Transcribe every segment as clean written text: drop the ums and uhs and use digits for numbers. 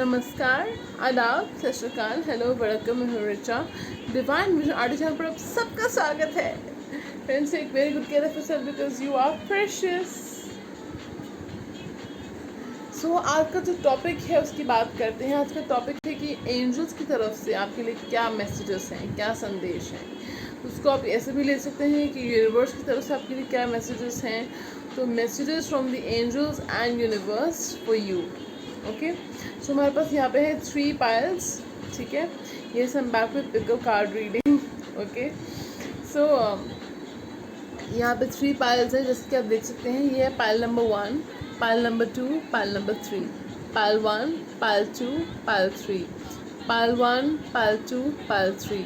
नमस्कार, आदाब, सत श्री अकाल, हेलो, वड़कम, मैं हूँ Richa. Divine vision art channel पर आप सबका स्वागत है। फ्रेंड्स, एक very good care for self because you are precious. So आज का जो टॉपिक है उसकी बात करते हैं। आज का टॉपिक है कि एंजल्स की तरफ से आपके लिए क्या मैसेजेस हैं, क्या संदेश हैं। उसको आप ऐसे भी ले सकते हैं कि यूनिवर्स की तरफ से आपके लिए क्या मैसेजेस हैं। तो messages from the angels and universe for you. Okay, so हमारे पास यहाँ पे है 3 पाइल्स। ठीक है, ये some back with pickup card reading. Okay, so यहाँ पे 3 पाइल्स हैं जैसे कि आप देख सकते हैं। ये है pile number 1, pile number 2, pile number 3, pile 1, pile 2, pile 3, pile 1, pile 2, pile 3।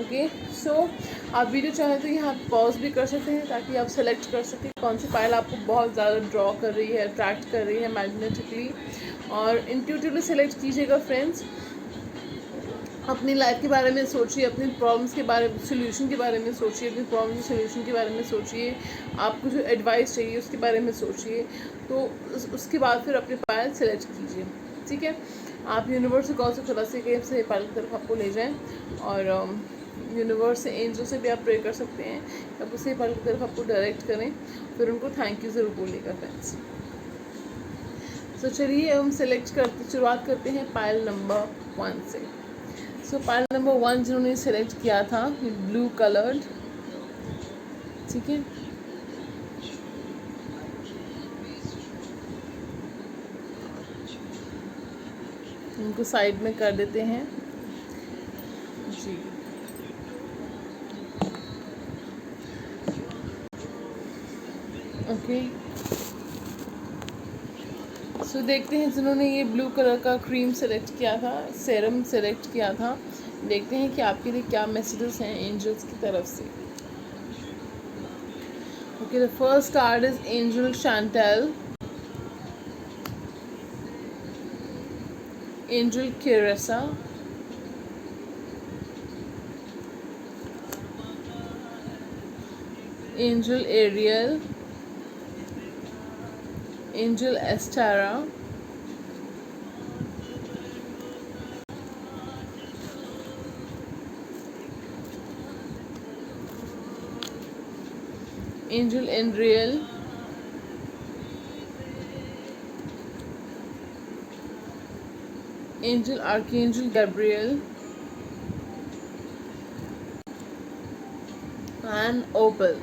Okay, so आप वीडियो चाहें तो यहाँ पॉज भी कर सकते हैं ताकि आप सेलेक्ट कर सकें कौन सी पाइल आपको बहुत ज़्यादा ड्रॉ कर रही है, अट्रैक्ट कर रही है मैग्नेटिकली, और इंट्यूटिवली सेलेक्ट कीजिएगा। फ्रेंड्स, अपनी लाइफ के बारे में सोचिए, अपनी प्रॉब्लम्स के बारे में, सोल्यूशन के बारे में सोचिए, अपनी प्रॉब्लम सोल्यूशन के बारे में सोचिए, आपको जो एडवाइस चाहिए उसके बारे में सोचिए। तो उसके बाद फिर अपनी पायल सेलेक्ट कीजिए। ठीक है, आप यूनिवर्स से कौन सा खुला से कि सही पायल की तरफ आपको ले जाएं, और यूनिवर्स से, एंजल से भी आप प्रे कर सकते हैं कि आप सही पायल की तरफ आपको डायरेक्ट करें। फिर उनको थैंक यू ज़रूर बोलिएगा फ्रेंड्स। तो चलिए हम शुरुआत करते हैं पायल नंबर 1 से। सो पाइल नंबर 1 जिन्होंने सेलेक्ट किया था, ब्लू कलर्ड। ठीक है, इनको साइड में कर देते हैं जी। ओके, सो देखते हैं जिन्होंने ये ब्लू कलर का क्रीम सेलेक्ट किया था, सेरम सेलेक्ट किया था, देखते हैं कि आपके लिए क्या मैसेजेस हैं एंजल्स की तरफ से। Okay, the first card is angel Chantel, angel Keresa, angel Ariel, angel Astara, angel Anriel, angel archangel Gabriel and Opal.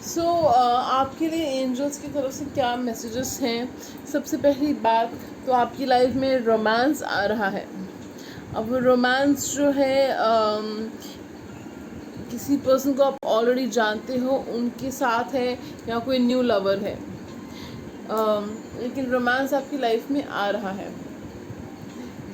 So आपके लिए एंजल्स की तरफ से क्या मैसेजेस हैं। सबसे पहली बात तो आपकी लाइफ में रोमांस आ रहा है। अब रोमांस जो है किसी पर्सन को आप ऑलरेडी जानते हो उनके साथ है, या कोई न्यू लवर है, लेकिन रोमांस आपकी लाइफ में आ रहा है।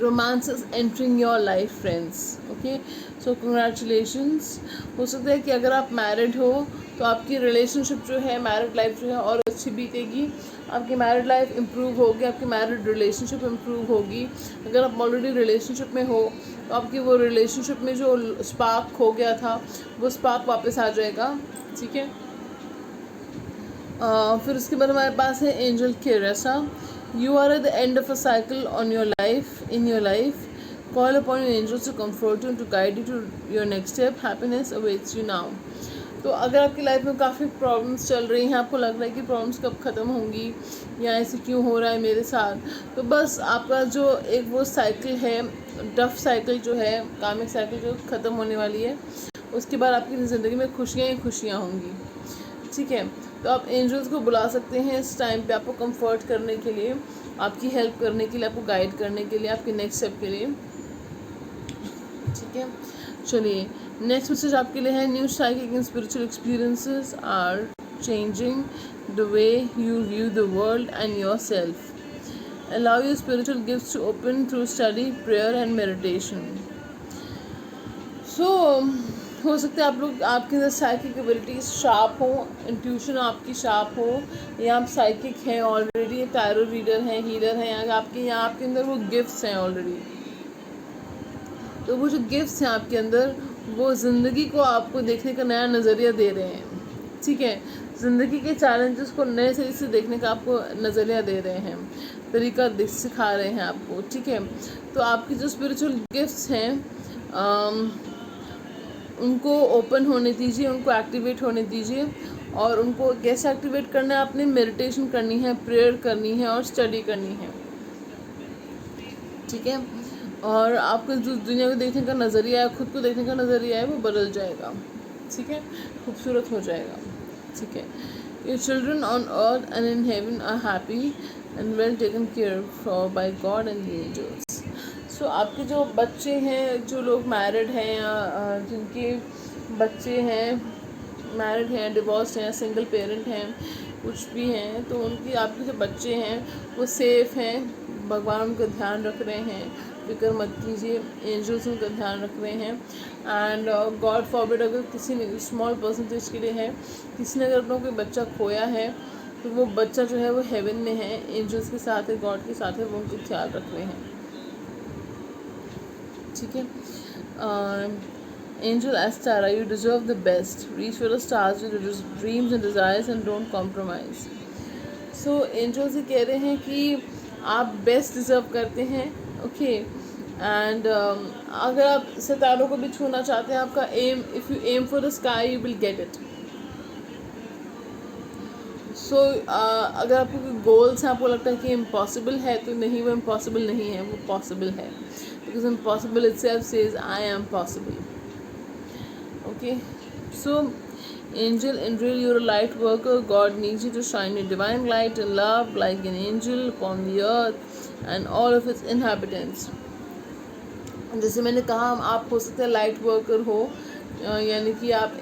Romance is entering your life friends. Okay, so congratulations. हो सकता है कि अगर आप मैरिड हो तो आपकी रिलेशनशिप जो है, मैरिड लाइफ जो है और अच्छी बीतेगी। आपकी मैरिड लाइफ इम्प्रूव होगी, आपकी मैरिड रिलेशनशिप इम्प्रूव होगी। अगर आप ऑलरेडी रिलेशनशिप में हो तो आपकी वो रिलेशनशिप में जो स्पार्क खो गया था वो स्पार्क वापस आ जाएगा। ठीक है, फिर उसके बाद हमारे पास है angel केरेसा। You are at the end of a cycle on your life, in your life. Call upon your angels to comfort you and to guide you to your next step. Happiness awaits you now. तो अगर आपकी life में काफ़ी problems चल रही हैं, आपको लग रहा है कि प्रॉब्लम्स कब ख़त्म होंगी या ऐसे क्यों हो रहा है मेरे साथ, तो बस आपका जो एक वो साइकिल है, डफ साइकिल जो है, कामिक साइकिल जो ख़त्म होने वाली है, उसके बाद आपकी ज़िंदगी में खुशियाँ ही खुशियाँ होंगी। ठीक है, तो आप एंजल्स को बुला सकते हैं इस टाइम पे आपको कंफर्ट करने के लिए, आपकी हेल्प करने के लिए, आपको गाइड करने के लिए, आपके नेक्स्ट स्टेप के लिए। ठीक है, चलिए नेक्स्ट मैसेज आपके लिए है, new psychic and spiritual experiences are changing the way you view the world and yourself. Allow your spiritual gifts to open through study, prayer and meditation. So हो सकता है आप लोग, आपके अंदर साइकिक एबिलिटीज शार्प हो, इंट्यूशन आपकी sharp हो, या आप साइकिक हैं ऑलरेडी, टैरो रीडर हैं, हीलर हैं, या आपके अंदर वो गिफ्ट्स हैं ऑलरेडी। तो वो जो गिफ्ट्स हैं आपके अंदर वो ज़िंदगी को आपको देखने का नया नज़रिया दे रहे हैं। ठीक है, ज़िंदगी के चैलेंजेस को नए तरीके से देखने का आपको नज़रिया दे रहे हैं, तरीका सिखा रहे हैं आपको, ठीक है। तो आपकी जो स्पिरिचुअल गिफ्ट्स हैं उनको ओपन होने दीजिए, उनको एक्टिवेट होने दीजिए। और उनको कैसे एक्टिवेट करना है, आपने मेडिटेशन करनी है, प्रेयर करनी है और स्टडी करनी है, ठीक है। और आपका जो दुनिया को देखने का नज़रिया है, खुद को देखने का नज़रिया है, वो बदल जाएगा, ठीक है, खूबसूरत हो जाएगा, ठीक है। Your children on earth and in heaven are happy and well taken care for by God and the angels. So आपके जो बच्चे हैं, जो लोग मैरिड हैं या जिनके बच्चे हैं मैरिड हैं, डिवोर्स हैं, सिंगल पेरेंट हैं, कुछ भी हैं, तो उनकी आपके जो बच्चे हैं वो सेफ़ हैं, भगवान उनका ध्यान रख रहे हैं, फिक्र मत कीजिए, एंजल्स उनका ध्यान रख रहे हैं। एंड गॉड फॉरबिड, अगर किसी ने स्मॉल परसेंटेज के लिए है, किसी ने अगर अपना कोई बच्चा खोया है तो वो बच्चा जो है वो हेवन में है, एंजल्स के साथ है, गॉड के साथ है, वो उनका ख्याल रख रहे हैं, ठीक है। Angel Astara, you deserve the best. Reach for the stars with your dreams and desires and don't compromise. So angels ये कह रहे हैं कि आप बेस्ट डिज़र्व करते हैं, ओके। एंड अगर आप सितारों को भी छूना चाहते हैं, आपका aim, if you aim for the sky you will get it. So अगर आपको कोई गोल्स हैं, आपको लगता है कि इम्पॉसिबल है, तो नहीं, वो इम्पॉसिबल नहीं है, वो पॉसिबल है, because impossible itself says I am possible. Okay, so angel, in real you're a light worker. God needs you to shine your divine light and love like an angel upon the earth and all of its inhabitants. जैसे मैंने कहा, आप हो सकते हैं light worker हो, यानी कि आप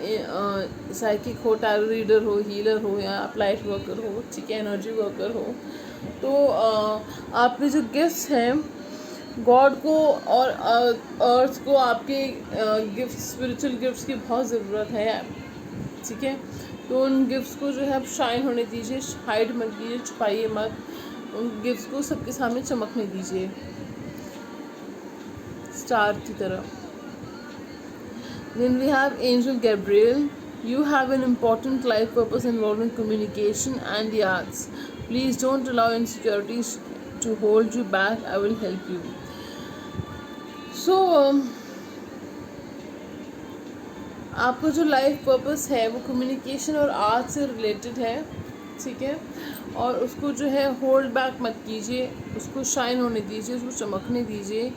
साइकिक हो, टैरो रीडर हो, हीलर हो, या आप लाइट वर्कर हो, ठीक है, एनर्जी वर्कर हो। तो आपके जो गिफ्ट्स हैं गॉड को और अर्थ को आपके गिफ्ट, स्पिरिचुअल गिफ्ट्स की बहुत ज़रूरत है, ठीक है। तो उन गिफ्ट्स को जो है आप शाइन होने दीजिए, हाइड मत कीजिए, छुपाइए मत, उन गिफ्ट्स को सबके सामने चमकने दीजिए, स्टार की तरह। Then we have Angel Gabriel. You have an important life purpose involving communication and the arts. Please don't allow insecurities to hold you back. I will help you. So आपका जो life purpose है वो communication और art से related है, ठीक है। और उसको जो है होल्ड बैक मत कीजिए, उसको शाइन होने दीजिए, उसको चमकने दीजिए,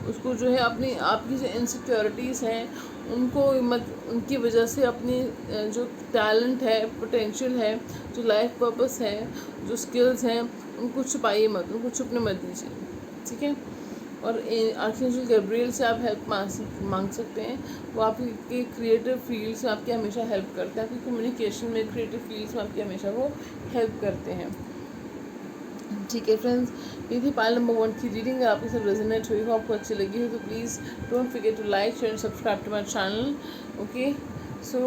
उसको जो है अपनी, आपकी जो इनसिक्योरिटीज़ हैं उनको मत, उनकी वजह से अपनी जो टैलेंट है, पोटेंशियल है, जो लाइफ पर्पस है, जो स्किल्स हैं, उनको छुपाइए मत, उनको छुपने मत दीजिए, ठीक है। और आर्कएंजल गैब्रियल से आप हेल्प मांग सकते हैं, वो आपके क्रिएटिव फील्ड्स में आपकी हमेशा हेल्प करते हैं, आपकी कम्युनिकेशन में, क्रिएटिव फील्ड्स में आपकी हमेशा वो हेल्प करते हैं, ठीक है फ्रेंड्स। ये थी पाइल नंबर 1 की रीडिंग। अगर आपके साथ रेजोनेट हुई हो, आपको अच्छी लगी हो, तो please don't forget to like, share and subscribe to my channel, okay. So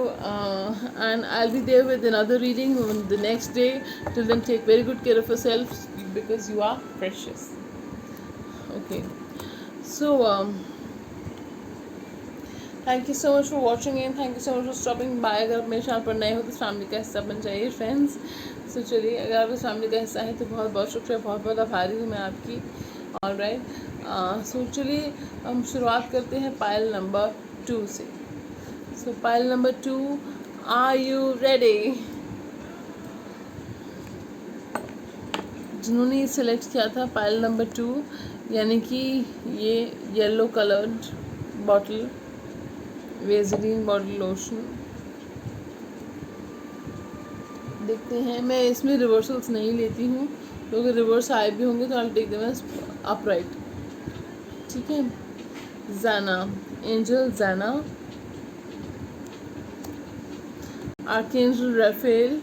and I'll be there with another reading on the next day. Till then, take very good care of yourself because you are precious, okay. So thank you so much for watching and thank you so much for stopping by. अगर आप मेरे channel पर नए हो तो family का हिस्सा बन जाइए फ्रेंड्स। सो चलिए, अगर आप इस फैमिली का हिस्सा है तो बहुत बहुत शुक्रिया, बहुत बहुत आभारी हूँ मैं आपकी। ऑलराइट, सो चलिए हम शुरुआत करते हैं पाइल नंबर 2 से। So pile number 2, are you ready? जिन्होंने ये सिलेक्ट किया था पाइल नंबर 2, यानी कि ये yellow coloured bottle, Vaseline body lotion, देखते हैं। मैं इसमें रिवर्सल्स नहीं लेती हूँ, क्योंकि रिवर्स आए भी होंगे तो I take them as upright, ठीक है। Zana, angel Zana, archangel Raphael,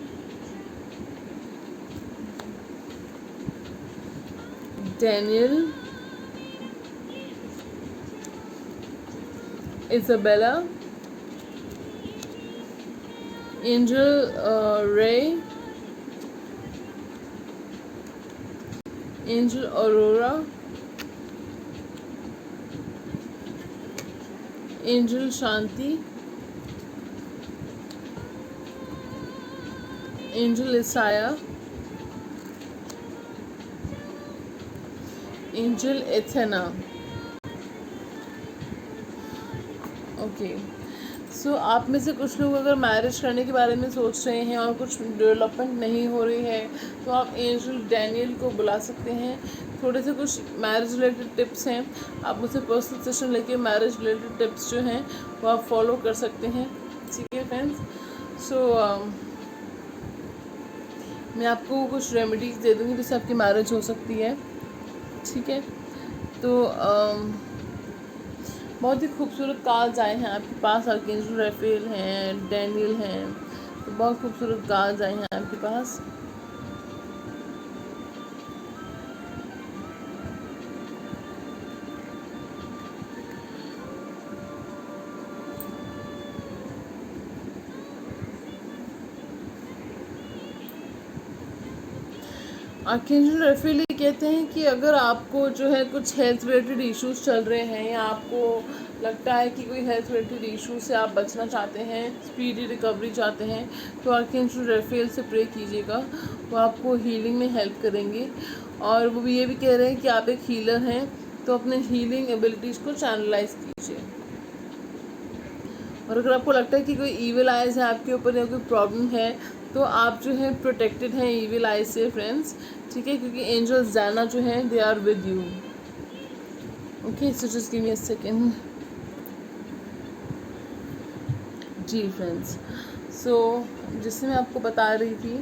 Daniel, Isabella, Angel Ray, Angel Aurora, Angel Shanti, angel Isaiah, angel Athena. Okay, so आप में से कुछ लोग अगर मैरिज करने के बारे में सोच रहे हैं और कुछ डेवलपमेंट नहीं हो रही है तो आप एंजल डैनियल को बुला सकते हैं। थोड़े से कुछ मैरिज रिलेटेड टिप्स हैं, आप मुझसे पर्सनल सेशन लेके मैरिज रिलेटेड टिप्स जो हैं वो आप फॉलो कर सकते हैं। ठीक है फ्रेंड्स, सो मैं आपको कुछ रेमेडीज़ दे दूँगी जिससे आपकी मैरिज हो सकती है। ठीक है, तो बहुत ही खूबसूरत कार्ड्स आए हैं आपके पास, आर्कएंजल राफेल हैं, डैनियल हैं, तो बहुत खूबसूरत कार्ड्स आए हैं आपके पास। आर्कएंजल राफेल ये कहते हैं कि अगर आपको जो है कुछ हेल्थ रिलेटेड इश्यूज चल रहे हैं या आपको लगता है कि कोई हेल्थ रिलेटेड इशू से आप बचना चाहते हैं, स्पीडी रिकवरी चाहते हैं, तो आर्कएंजल राफेल से प्रे कीजिएगा, वो आपको हीलिंग में हेल्प करेंगे। और वो भी ये भी कह रहे हैं कि आप एक हीलर हैं तो अपने हीलिंग एबिलिटीज़ को चैनलाइज कीजिए। और अगर आपको लगता है कि कोई ईविल आइज है आपके ऊपर या कोई प्रॉब्लम है तो आप जो है प्रोटेक्टेड हैं ईविल आइज से फ्रेंड्स। ठीक है, क्योंकि एंजल्स ज़ाना जो हैं they are with you. Okay, so just give me a second. जी फ्रेंड्स, सो जिससे मैं आपको बता रही थी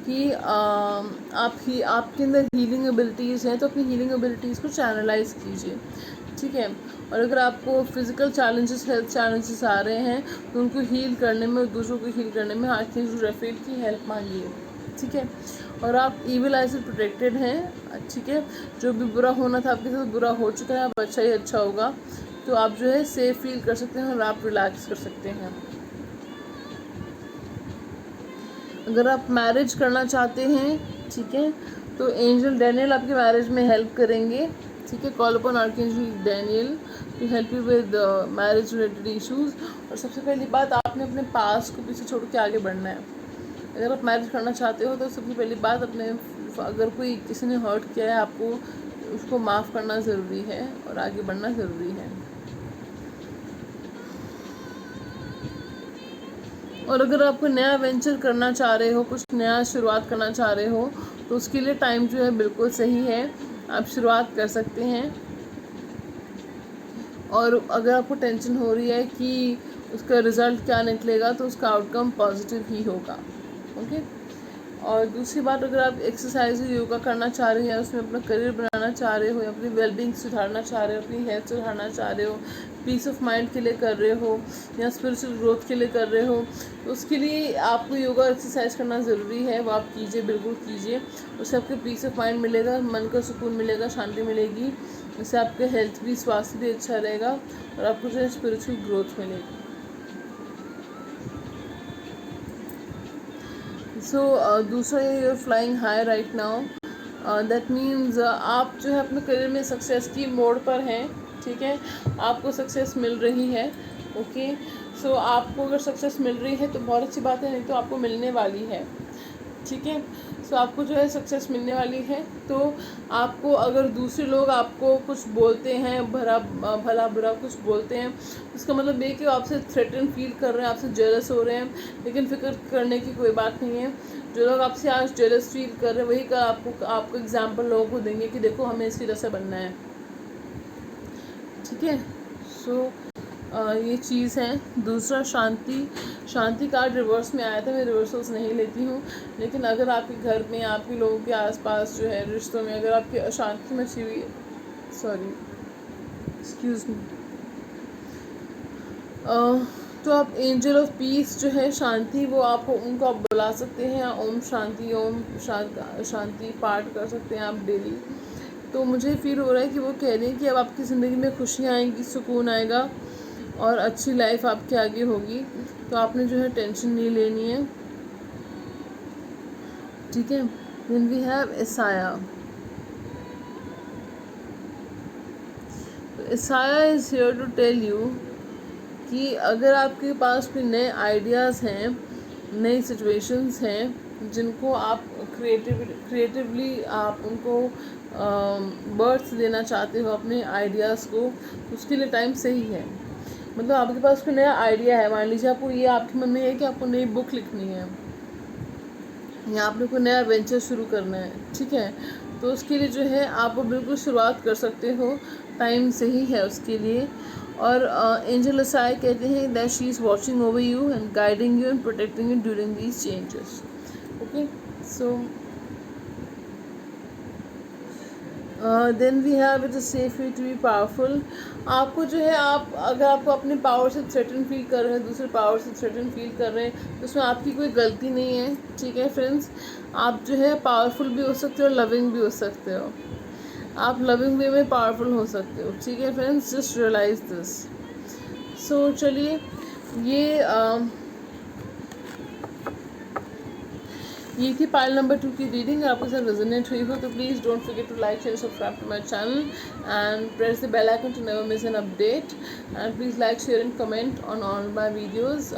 कि आपके अंदर हीलिंग एबिलिटीज़ हैं तो अपनी हीलिंग एबिलिटीज़ को चैनलाइज कीजिए। ठीक है, और अगर आपको फिज़िकल चैलेंजेस, हेल्थ चैलेंजेस आ रहे हैं तो उनको हील करने में, दूसरों को हील करने में आर्कएंजल राफेल की हेल्प मांगिए। ठीक है, और आप ईविल आई से प्रोटेक्टेड हैं। ठीक है, जो भी बुरा होना था आपके साथ बुरा हो चुका है, अब अच्छा ही अच्छा होगा, तो आप जो है सेफ फील कर सकते हैं और आप रिलैक्स कर सकते हैं। अगर आप मैरिज करना चाहते हैं, ठीक है, तो एंजल डैनियल आपके मैरिज में हेल्प करेंगे। ठीक है, call upon archangel Daniel to help you with marriage related issues. और सबसे पहली बात, आपने अपने पास को पीछे छोड़ के आगे बढ़ना है। अगर आप मैरिज करना चाहते हो तो सबसे पहली बात, अपने अगर कोई किसी ने हर्ट किया है आपको, उसको माफ़ करना ज़रूरी है और आगे बढ़ना ज़रूरी है। और अगर आप कोई नया वेंचर करना चाह रहे हो, कुछ नया शुरुआत करना चाह रहे हो, तो उसके लिए टाइम जो है बिल्कुल सही है, आप शुरुआत कर सकते हैं। और अगर आपको टेंशन हो रही है कि उसका रिज़ल्ट क्या निकलेगा तो उसका आउटकम पॉजिटिव ही होगा। ओके, और दूसरी बात, अगर आप एक्सरसाइज योगा करना चाह रहे हैं, उसमें अपना करियर बनाना चाह रहे हो, अपनी वेलबींग सुधारना चाह रहे हो, अपनी हेल्थ सुधारना चाह रहे हो, पीस ऑफ माइंड के लिए कर रहे हो या स्पिरिचुअल ग्रोथ के लिए कर रहे हो, तो उसके लिए आपको योगा एक्सरसाइज करना ज़रूरी है। वो आप कीजिए, बिल्कुल कीजिए, उससे आपको पीस ऑफ माइंड मिलेगा, मन का सुकून मिलेगा, शांति मिलेगी, उससे आपका हेल्थ भी, स्वास्थ्य भी अच्छा रहेगा और आपको जो है स्पिरिचुअल ग्रोथ मिलेगी। सो दूसरा, you are flying high right now, that means आप जो है अपने करियर में सक्सेस की मोड़ पर हैं। ठीक है, आपको सक्सेस मिल रही है। ओके, सो आपको अगर सक्सेस मिल रही है तो बहुत अच्छी बात है, नहीं तो आपको मिलने वाली है। ठीक है, सो आपको जो है सक्सेस मिलने वाली है। तो आपको, अगर दूसरे लोग आपको कुछ बोलते हैं, भला बुरा कुछ बोलते हैं, उसका मतलब ये कि वो आपसे थ्रेटन फील कर रहे हैं, आपसे जेलस हो रहे हैं, लेकिन फिक्र करने की कोई बात नहीं है। जो लोग आपसे आज जेलस फील कर रहे हैं वही का आपको एग्जाम्पल लोगों को देंगे कि देखो हमें इसकी जैसा बनना है। ठीक है, सो ये चीज़ है। दूसरा, शांति कार्ड रिवर्स में आया था, मैं रिवर्सल्स नहीं लेती हूँ, लेकिन अगर आपके घर में, आपके लोगों के आसपास जो है रिश्तों में अगर आपकी अशांति मची हुई, सॉरी एक्सक्यूज़ मी, तो आप एंजल ऑफ पीस जो है शांति, वो आप उनको आप बुला सकते हैं, ओम शांति, ओम शांति पाठ कर सकते हैं आप डेली। तो मुझे फील हो रहा है कि वो कह रही है कि अब आपकी ज़िंदगी में खुशियाँ आएंगी, सुकून आएगा और अच्छी लाइफ आपके आगे होगी। तो आपने जो है टेंशन नहीं लेनी है। ठीक है, then we have Isaiah. Isaiah is here to tell you कि अगर आपके पास कोई नए आइडियाज़ हैं, नई सिचुएशंस हैं, जिनको आप क्रिएटिवली आप उनको बर्थ देना चाहते हो अपने आइडियाज़ को, उसके लिए टाइम सही है। मतलब आपके पास कोई नया आइडिया है, मान लीजिए आपको ये आपके मन में है कि आपको नई बुक लिखनी है या आपने कोई नया वेंचर शुरू करना है, ठीक है, तो उसके लिए जो है आप बिल्कुल शुरुआत कर सकते हो, टाइम सही है उसके लिए। और एंजल असाई कहते हैं that she is watching over you and guiding you and protecting you during these changes. Okay, so then we have it a safe way to be powerful. आपको जो है, आप अगर आपको अपने पावर से थ्रेटन फील कर रहे हैं, दूसरे पावर से थ्रेटन फील कर रहे हैं, तो उसमें आपकी कोई गलती नहीं है, ठीक है फ्रेंड्स। आप जो है पावरफुल भी हो सकते हो और लविंग भी हो सकते हो। आप लविंग वे में पावरफुल हो सकते हो, ठीक है फ्रेंड्स, जस्ट रियलाइज दिस। सो चलिए, ये थी पाइल नंबर 2 की रीडिंग। आपके साथ रेजोनेट हुई हो तो please don't forget to like, share, subscribe to my channel and press the bell icon to never miss an update and please like, share and comment on all my videos.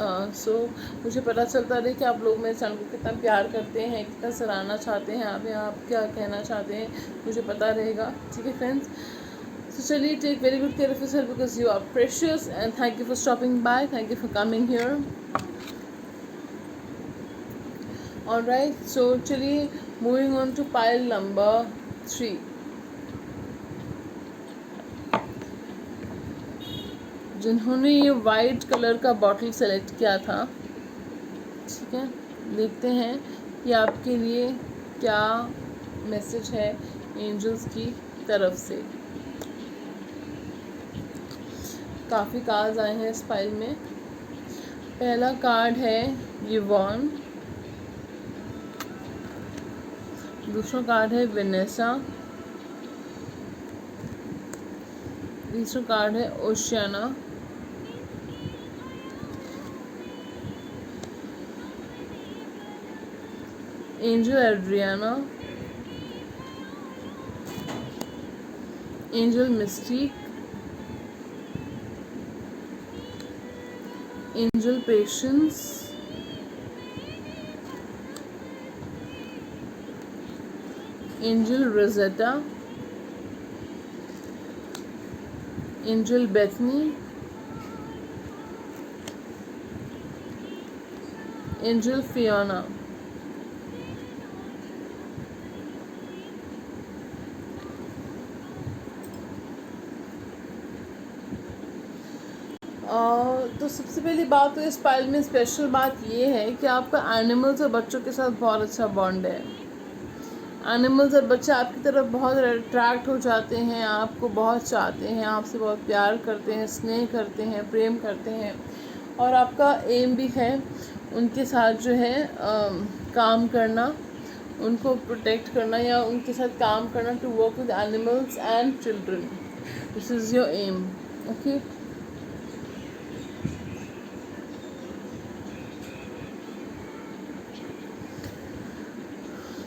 So मुझे पता चलता रहे कि आप लोग मेरे channel को कितना प्यार करते हैं, कितना सराहना चाहते हैं, आप क्या कहना चाहते हैं, मुझे पता रहेगा, ठीक है फ्रेंड्स। So चलिए, take very good care of yourself because you are precious and thank you for stopping by, thank you for coming here. Alright, so चलिए moving on to pile number 3. जिन्होंने ये वाइट कलर का bottle select किया था, ठीक है, देखते हैं कि आपके लिए क्या मैसेज है एंजल्स की तरफ से। काफ़ी कार्ड्स आए हैं इस फाइल में। पहला कार्ड है यवॉन, दूसरा कार्ड है वेनेसा, तीसरा कार्ड है Oceania, angel Adriana, angel mistake, angel patience, angel Rosetta, angel Bethany, angel Fiona. तो सबसे पहली बात तो इस पाइल में स्पेशल बात ये है कि आपका एनिमल्स और बच्चों के साथ बहुत अच्छा बॉन्ड है। एनिमल्स और बच्चे आपकी तरफ बहुत अट्रैक्ट हो जाते हैं, आपको बहुत चाहते हैं, आपसे बहुत प्यार करते हैं, स्नेह करते हैं, प्रेम करते हैं, और आपका एम भी है उनके साथ जो है काम करना, उनको प्रोटेक्ट करना या उनके साथ काम करना, to work with animals and children. This is your aim, okay.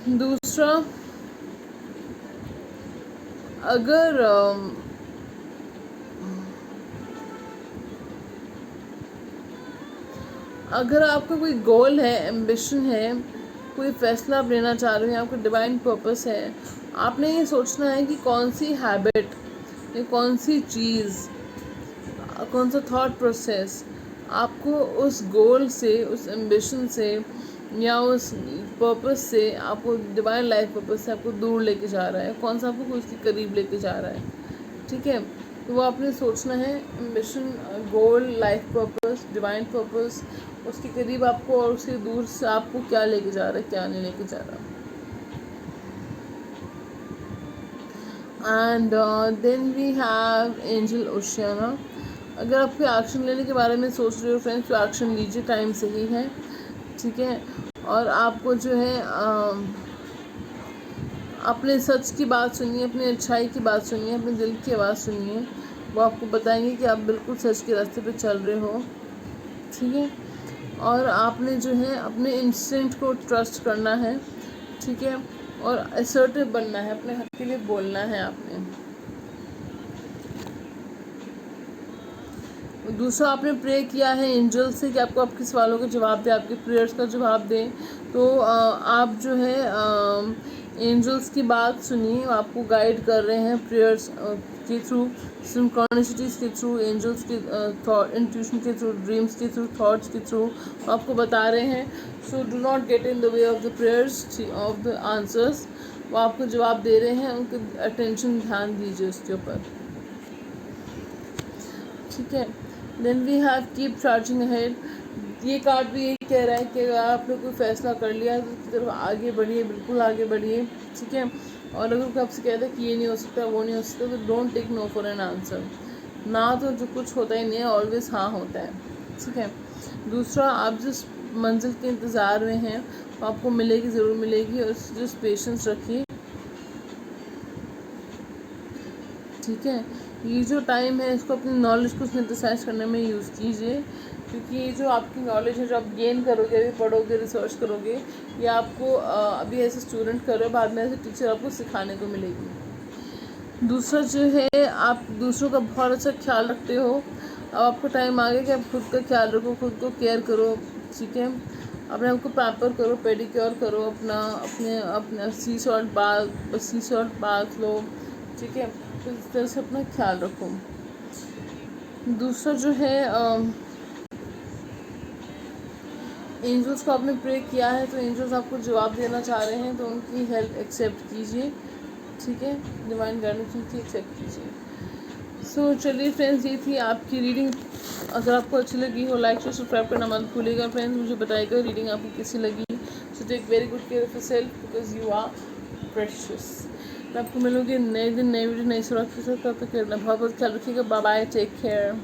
दूसरा, अगर आपका कोई गोल है, एम्बिशन है, कोई फैसला आप लेना चाह रहे हैं, आपका डिवाइन पर्पस है, आपने ये सोचना है कि कौन सी हैबिट या कौन सी चीज़, कौन सा थॉट प्रोसेस आपको उस गोल से, उस एम्बिशन से या उस पर्पस से, आपको डिवाइन लाइफ पर्पस से आपको दूर लेके जा रहा है, कौन सा आपको उसके करीब लेके जा रहा है, ठीक है। तो वो आपने सोचना है, एम्बिशन, गोल, लाइफ पर्पस, डिवाइन पर्पस, उसके करीब आपको और उसके दूर से आपको क्या लेके जा रहा है, क्या नहीं लेके जा रहा। And then we have angel Oceana. अगर आप कोई एक्शन लेने के बारे में सोच रहे हो फ्रेंड्स, तो एक्शन लीजिए, टाइम सही है, ठीक है। और आपको जो है अपने सच की बात सुनिए, अपनी अच्छाई की बात सुनिए, अपने दिल की आवाज़ सुनिए, वो आपको बताएंगे कि आप बिल्कुल सच के रास्ते पे चल रहे हो, ठीक है। और आपने जो है अपने इंस्टिंक्ट को ट्रस्ट करना है, ठीक है, और असर्टिव बनना है, अपने हक के लिए बोलना है आपने। दूसरा, आपने प्रे किया है एंजल से कि आपको आपके सवालों के जवाब दे, आपके प्रेयर्स का जवाब दे। तो आप जो है एंजल्स की बात सुनिए, आपको गाइड कर रहे हैं प्रेयर्स के थ्रू, सिंक्रोनिसिटीज़ के थ्रू, एंजल्स के थॉट इंट्यूशन के थ्रू, ड्रीम्स के थ्रू, थॉट्स के थ्रू आपको बता रहे हैं। So do not get in the way of the prayers of the answers. वो आपको जवाब दे रहे हैं, उनके अटेंशन ध्यान दीजिए उसके ऊपर, ठीक है। Then we have keep charging ahead. ये कार्ड भी यही कह रहा है कि अगर आपने कोई फैसला कर लिया तो उसकी तरफ आगे बढ़िए, बिल्कुल आगे बढ़िए, ठीक है। और अगर कोई आपसे कहता है कि ये नहीं हो सकता, वो नहीं हो सकता, तो don't take no for an answer. ना तो जो कुछ होता ही नहीं है, ऑलवेज हाँ होता है, ठीक है। दूसरा, आप जिस मंजिल के इंतज़ार में हैं वो आपको मिलेगी, ज़रूर मिलेगी, और जिस पेशेंस रखिए, ठीक है। ये जो टाइम है इसको अपनी नॉलेज को सिंथेसाइज करने में यूज़ कीजिए, क्योंकि ये जो आपकी नॉलेज है जो आप गेन करोगे, अभी पढ़ोगे, रिसर्च करोगे, ये आपको अभी ऐसे स्टूडेंट कर रहे हो, बाद में ऐसे टीचर आपको सिखाने को मिलेगी। दूसरा जो है, आप दूसरों का बहुत अच्छा ख्याल रखते हो। अब आपका टाइम आ गया कि आप खुद का ख्याल रखो, खुद को केयर करो, ठीक है। अपने आपको पैम्पर करो, पेडिक्योर करो, अपना सी सॉल्ट बाथ लो, ठीक है। तो इस तरह से अपना ख्याल रखो। दूसरा जो है, एंजल्स को आपने प्रे किया है तो एंजल्स आपको जवाब देना चाह रहे हैं, तो उनकी हेल्प एक्सेप्ट कीजिए, ठीक है। डिवाइन गाइडेंस उनकी एक्सेप्ट कीजिए। सो चलिए फ्रेंड्स, ये थी आपकी रीडिंग। अगर आपको अच्छी लगी हो, लाइक शेयर सब्सक्राइब करना मत भूलिएगा फ्रेंड्स। मुझे बताइएगा रीडिंग आपको कैसी लगी। So take very good care of yourself because you are precious. मैं आपको मिलूंगी नए दिन, नई वीडियो, नई सुरक्षा के साथ। तब तक बहुत बहुत ख्याल रखिएगा। Bye bye, take care.